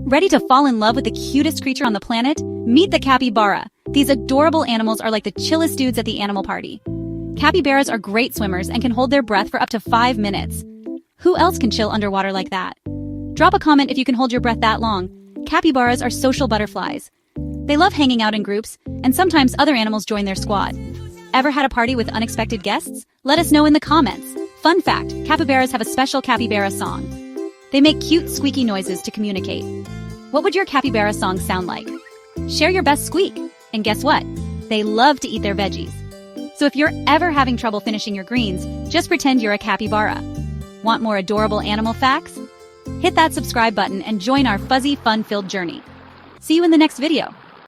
Ready to fall in love with the cutest creature on the planet? Meet the capybara. These adorable animals are like the chillest dudes at the animal party. Capybaras are great swimmers and can hold their breath for up to 5 minutes. Who else can chill underwater like that? Drop a comment if you can hold your breath that long. Capybaras are social butterflies. They love hanging out in groups, and sometimes other animals join their squad. Ever had a party with unexpected guests? Let us know in the comments. Fun fact, capybaras have a special capybara song. They make cute squeaky noises to communicate. What would your capybara song sound like? Share your best squeak. And guess what? They love to eat their veggies. So if you're ever having trouble finishing your greens, just pretend you're a capybara. Want more adorable animal facts? Hit that subscribe button and join our fuzzy, fun-filled journey. See you in the next video.